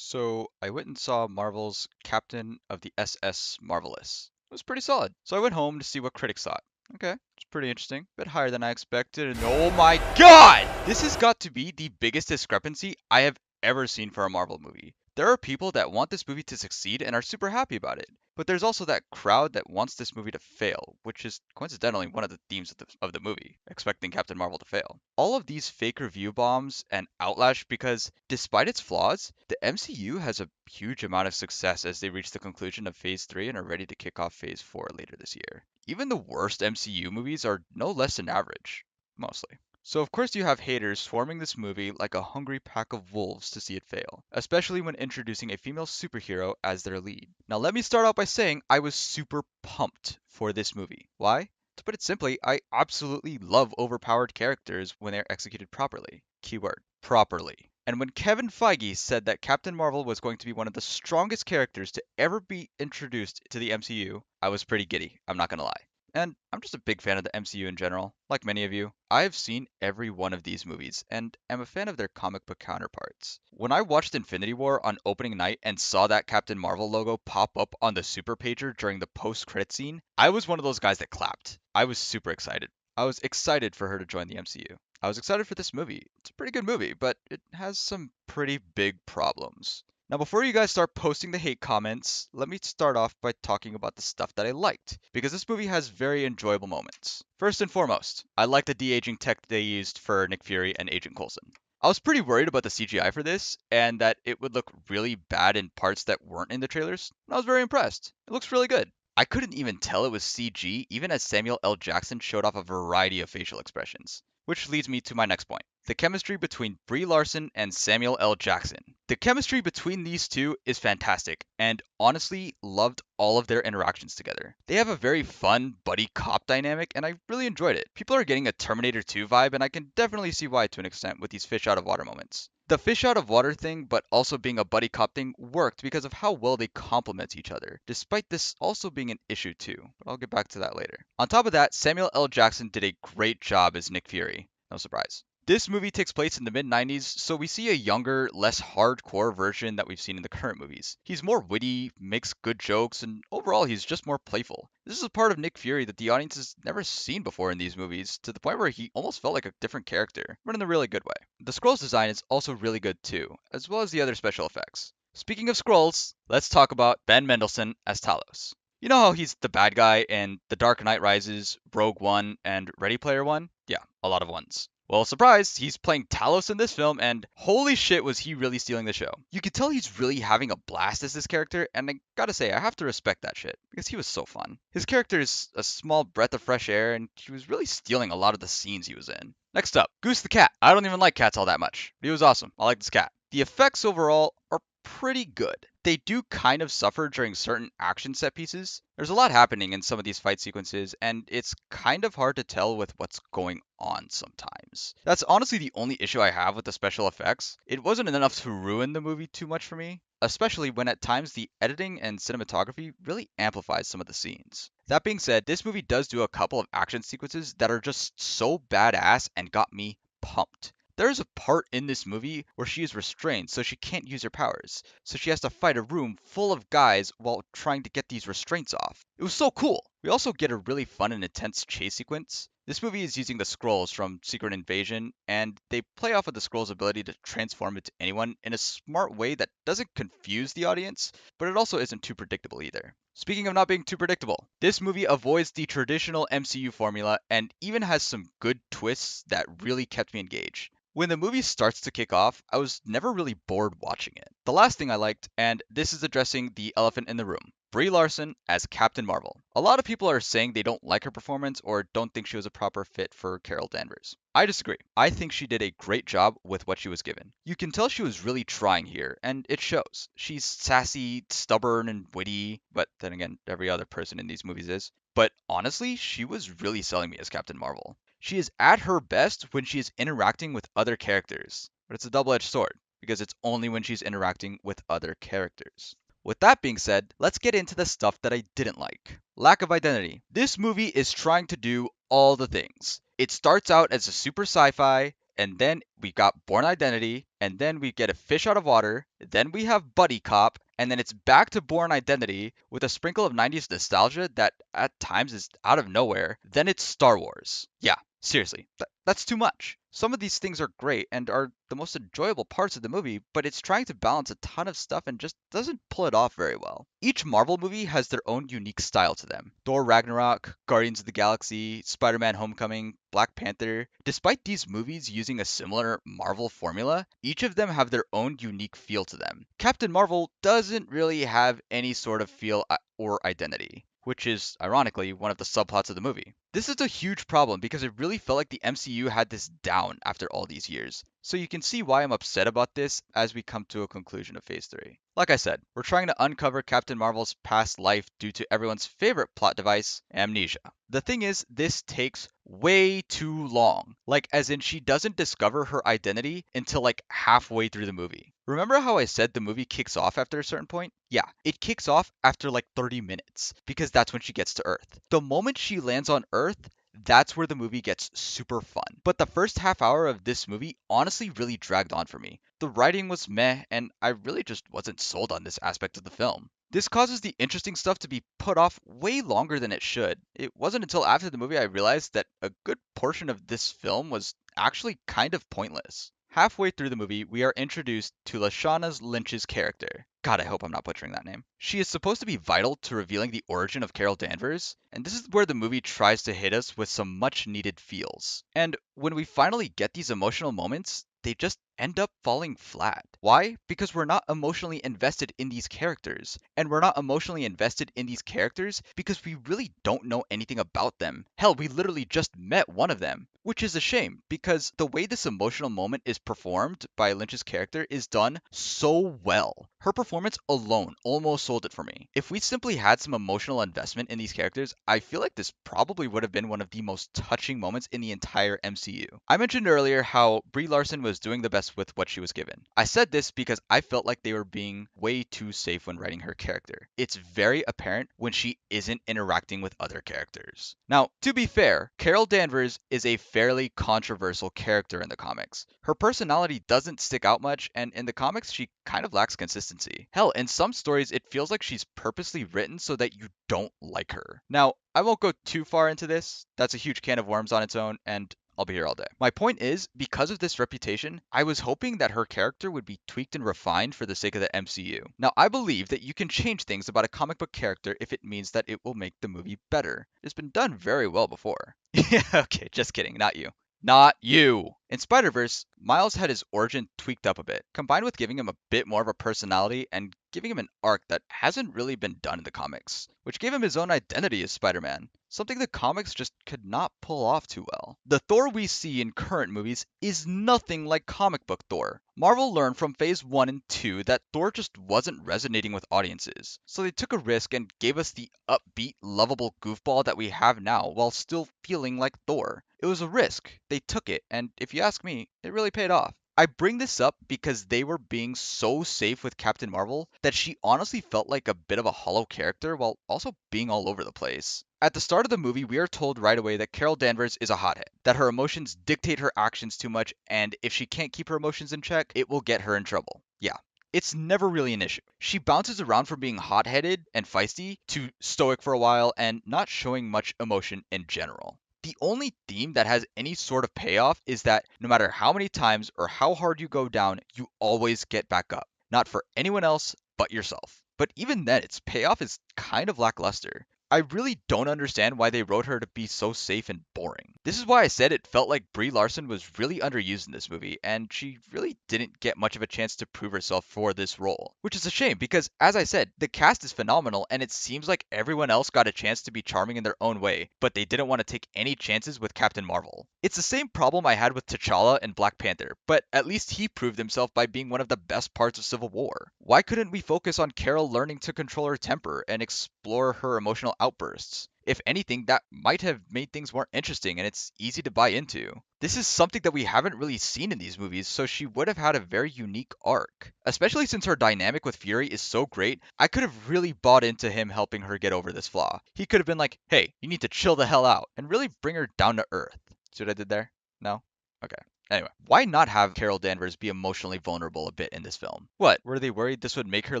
So I went and saw Marvel's Captain of the SS Marvelous. It was pretty solid. So I went home to see what critics thought. Okay, it's pretty interesting. Bit higher than I expected, and oh my god! This has got to be the biggest discrepancy I have ever seen for a Marvel movie. There are people that want this movie to succeed and are super happy about it. But there's also that crowd that wants this movie to fail, which is coincidentally one of the themes of the movie, expecting Captain Marvel to fail. All of these fake review bombs and outlash because, despite its flaws, the MCU has a huge amount of success as they reach the conclusion of Phase 3 and are ready to kick off Phase 4 later this year. Even the worst MCU movies are no less than average, mostly. So of course you have haters swarming this movie like a hungry pack of wolves to see it fail, especially when introducing a female superhero as their lead. Now let me start out by saying I was super pumped for this movie. Why? To put it simply, I absolutely love overpowered characters when they're executed properly. Keyword, properly. And when Kevin Feige said that Captain Marvel was going to be one of the strongest characters to ever be introduced to the MCU, I was pretty giddy, I'm not gonna lie. And I'm just a big fan of the MCU in general. Like many of you, I have seen every one of these movies and am a fan of their comic book counterparts. When I watched Infinity War on opening night and saw that Captain Marvel logo pop up on the super pager during the post-credit scene, I was one of those guys that clapped. I was super excited. I was excited for her to join the MCU. I was excited for this movie. It's a pretty good movie, but it has some pretty big problems. Now, before you guys start posting the hate comments, let me start off by talking about the stuff that I liked, because this movie has very enjoyable moments. First and foremost, I like the de-aging tech they used for Nick Fury and Agent Coulson. I was pretty worried about the CGI for this, and that it would look really bad in parts that weren't in the trailers, and I was very impressed. It looks really good. I couldn't even tell it was CG, even as Samuel L. Jackson showed off a variety of facial expressions. Which leads me to my next point. The chemistry between Brie Larson and Samuel L. Jackson. The chemistry between these two is fantastic, and honestly loved all of their interactions together. They have a very fun buddy cop dynamic, and I really enjoyed it. People are getting a Terminator 2 vibe, and I can definitely see why to an extent with these fish out of water moments. The fish out of water thing, but also being a buddy cop thing, worked because of how well they complement each other, despite this also being an issue too. But I'll get back to that later. On top of that, Samuel L. Jackson did a great job as Nick Fury. No surprise. This movie takes place in the mid 90s, so we see a younger, less hardcore version that we've seen in the current movies. He's more witty, makes good jokes, and overall he's just more playful. This is a part of Nick Fury that the audience has never seen before in these movies, to the point where he almost felt like a different character, but in a really good way. The Skrulls design is also really good too, as well as the other special effects. Speaking of Skrulls, let's talk about Ben Mendelsohn as Talos. You know how he's the bad guy in The Dark Knight Rises, Rogue One, and Ready Player One? Yeah, a lot of ones. Well, surprise, he's playing Talos in this film, and holy shit was he really stealing the show. You can tell he's really having a blast as this character, and I gotta say, I have to respect that shit, because he was so fun. His character is a small breath of fresh air, and he was really stealing a lot of the scenes he was in. Next up, Goose the cat. I don't even like cats all that much, but he was awesome. I like this cat. The effects overall are pretty good. They do kind of suffer during certain action set pieces. There's a lot happening in some of these fight sequences, and it's kind of hard to tell with what's going on sometimes. That's honestly the only issue I have with the special effects. It wasn't enough to ruin the movie too much for me, especially when at times the editing and cinematography really amplifies some of the scenes. That being said, this movie does do a couple of action sequences that are just so badass and got me pumped. There is a part in this movie where she is restrained, so she can't use her powers. So she has to fight a room full of guys while trying to get these restraints off. It was so cool. We also get a really fun and intense chase sequence. This movie is using the Skrulls from Secret Invasion, and they play off of the Skrulls' ability to transform into anyone in a smart way that doesn't confuse the audience, but it also isn't too predictable either. Speaking of not being too predictable, this movie avoids the traditional MCU formula and even has some good twists that really kept me engaged. When the movie starts to kick off, I was never really bored watching it. The last thing I liked, and this is addressing the elephant in the room, Brie Larson as Captain Marvel. A lot of people are saying they don't like her performance or don't think she was a proper fit for Carol Danvers. I disagree. I think she did a great job with what she was given. You can tell she was really trying here, and it shows. She's sassy, stubborn, and witty, but then again, every other person in these movies is. But honestly, she was really selling me as Captain Marvel. She is at her best when she is interacting with other characters, but it's a double-edged sword because it's only when she's interacting with other characters. With that being said, let's get into the stuff that I didn't like. Lack of identity. This movie is trying to do all the things. It starts out as a super sci-fi, and then we got Born Identity, and then we get a Fish Out of Water, then we have Buddy Cop, and then it's back to Born Identity with a sprinkle of 90s nostalgia that at times is out of nowhere. Then it's Star Wars. Yeah, seriously, that's too much. Some of these things are great and are the most enjoyable parts of the movie, but it's trying to balance a ton of stuff and just doesn't pull it off very well. Each Marvel movie has their own unique style to them. Thor Ragnarok, Guardians of the Galaxy, Spider-Man Homecoming, Black Panther. Despite these movies using a similar Marvel formula, each of them have their own unique feel to them. Captain Marvel doesn't really have any sort of feel or identity, which is, ironically, one of the subplots of the movie. This is a huge problem because it really felt like the MCU had this down after all these years. So you can see why I'm upset about this as we come to a conclusion of Phase 3. Like I said, we're trying to uncover Captain Marvel's past life due to everyone's favorite plot device, amnesia. The thing is, this takes way too long. Like, as in, she doesn't discover her identity until like halfway through the movie. Remember how I said the movie kicks off after a certain point? Yeah, it kicks off after like 30 minutes, because that's when she gets to Earth. The moment she lands on Earth, that's where the movie gets super fun. But the first half hour of this movie honestly really dragged on for me. The writing was meh, and I really just wasn't sold on this aspect of the film. This causes the interesting stuff to be put off way longer than it should. It wasn't until after the movie I realized that a good portion of this film was actually kind of pointless. Halfway through the movie, we are introduced to Lashana Lynch's character. God, I hope I'm not butchering that name. She is supposed to be vital to revealing the origin of Carol Danvers, and this is where the movie tries to hit us with some much needed feels. And when we finally get these emotional moments, they just end up falling flat. Why? Because we're not emotionally invested in these characters. And we're not emotionally invested in these characters because we really don't know anything about them. Hell, we literally just met one of them. Which is a shame, because the way this emotional moment is performed by Lynch's character is done so well. Her performance alone almost sold it for me. If we simply had some emotional investment in these characters, I feel like this probably would have been one of the most touching moments in the entire MCU. I mentioned earlier how Brie Larson was doing the best with what she was given. I said this because I felt like they were being way too safe when writing her character. It's very apparent when she isn't interacting with other characters. Now, to be fair, Carol Danvers is a fairly controversial character in the comics. Her personality doesn't stick out much, and in the comics, she kind of lacks consistency. Hell, in some stories, it feels like she's purposely written so that you don't like her. Now, I won't go too far into this. That's a huge can of worms on its own, and I'll be here all day. My point is, because of this reputation, I was hoping that her character would be tweaked and refined for the sake of the MCU. Now, I believe that you can change things about a comic book character if it means that it will make the movie better. It's been done very well before. Yeah, okay, just kidding, not you. Not you! In Spider-Verse, Miles had his origin tweaked up a bit, combined with giving him a bit more of a personality and giving him an arc that hasn't really been done in the comics, which gave him his own identity as Spider-Man, something the comics just could not pull off too well. The Thor we see in current movies is nothing like comic book Thor. Marvel learned from Phase 1 and 2 that Thor just wasn't resonating with audiences, so they took a risk and gave us the upbeat, lovable goofball that we have now while still feeling like Thor. It was a risk. They took it, and if you ask me, it really paid off. I bring this up because they were being so safe with Captain Marvel that she honestly felt like a bit of a hollow character while also being all over the place. At the start of the movie, we are told right away that Carol Danvers is a hothead, that her emotions dictate her actions too much, and if she can't keep her emotions in check, it will get her in trouble. Yeah. It's never really an issue. She bounces around from being hot-headed and feisty to stoic for a while and not showing much emotion in general. The only theme that has any sort of payoff is that no matter how many times or how hard you go down, you always get back up. Not for anyone else but yourself. But even then, its payoff is kind of lackluster. I really don't understand why they wrote her to be so safe and boring. This is why I said it felt like Brie Larson was really underused in this movie, and she really didn't get much of a chance to prove herself for this role. Which is a shame because, as I said, the cast is phenomenal and it seems like everyone else got a chance to be charming in their own way, but they didn't want to take any chances with Captain Marvel. It's the same problem I had with T'Challa and Black Panther, but at least he proved himself by being one of the best parts of Civil War. Why couldn't we focus on Carol learning to control her temper and explore her emotional outbursts? If anything, that might have made things more interesting and it's easy to buy into. This is something that we haven't really seen in these movies, so she would have had a very unique arc. Especially since her dynamic with Fury is so great, I could have really bought into him helping her get over this flaw. He could have been like, hey, you need to chill the hell out, and really bring her down to earth. See what I did there? No? Okay. Anyway, why not have Carol Danvers be emotionally vulnerable a bit in this film? What, were they worried this would make her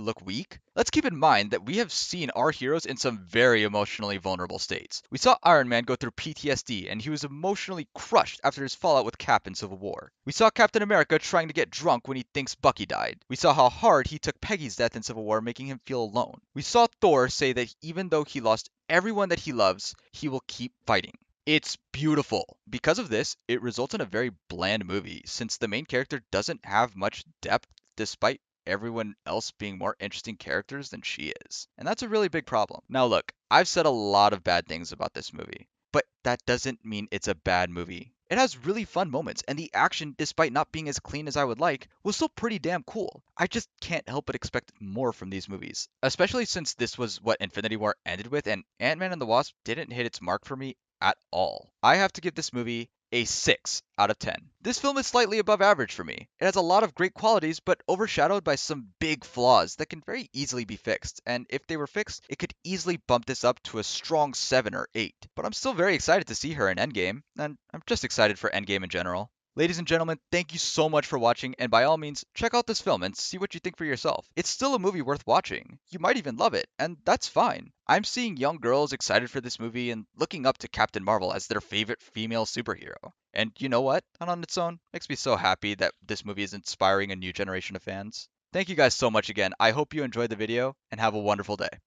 look weak? Let's keep in mind that we have seen our heroes in some very emotionally vulnerable states. We saw Iron Man go through PTSD and he was emotionally crushed after his fallout with Cap in Civil War. We saw Captain America trying to get drunk when he thinks Bucky died. We saw how hard he took Peggy's death in Civil War, making him feel alone. We saw Thor say that even though he lost everyone that he loves, he will keep fighting. It's beautiful. Because of this, it results in a very bland movie, since the main character doesn't have much depth despite everyone else being more interesting characters than she is. And that's a really big problem. Now look, I've said a lot of bad things about this movie, but that doesn't mean it's a bad movie. It has really fun moments, and the action, despite not being as clean as I would like, was still pretty damn cool. I just can't help but expect more from these movies, especially since this was what Infinity War ended with, and Ant-Man and the Wasp didn't hit its mark for me at all. I have to give this movie a 6 out of 10. This film is slightly above average for me. It has a lot of great qualities, but overshadowed by some big flaws that can very easily be fixed, and if they were fixed, it could easily bump this up to a strong 7 or 8. But I'm still very excited to see her in Endgame, and I'm just excited for Endgame in general. Ladies and gentlemen, thank you so much for watching, and by all means, check out this film and see what you think for yourself. It's still a movie worth watching. You might even love it, and that's fine. I'm seeing young girls excited for this movie and looking up to Captain Marvel as their favorite female superhero. And you know what? And on its own, makes me so happy that this movie is inspiring a new generation of fans. Thank you guys so much again. I hope you enjoyed the video, and have a wonderful day.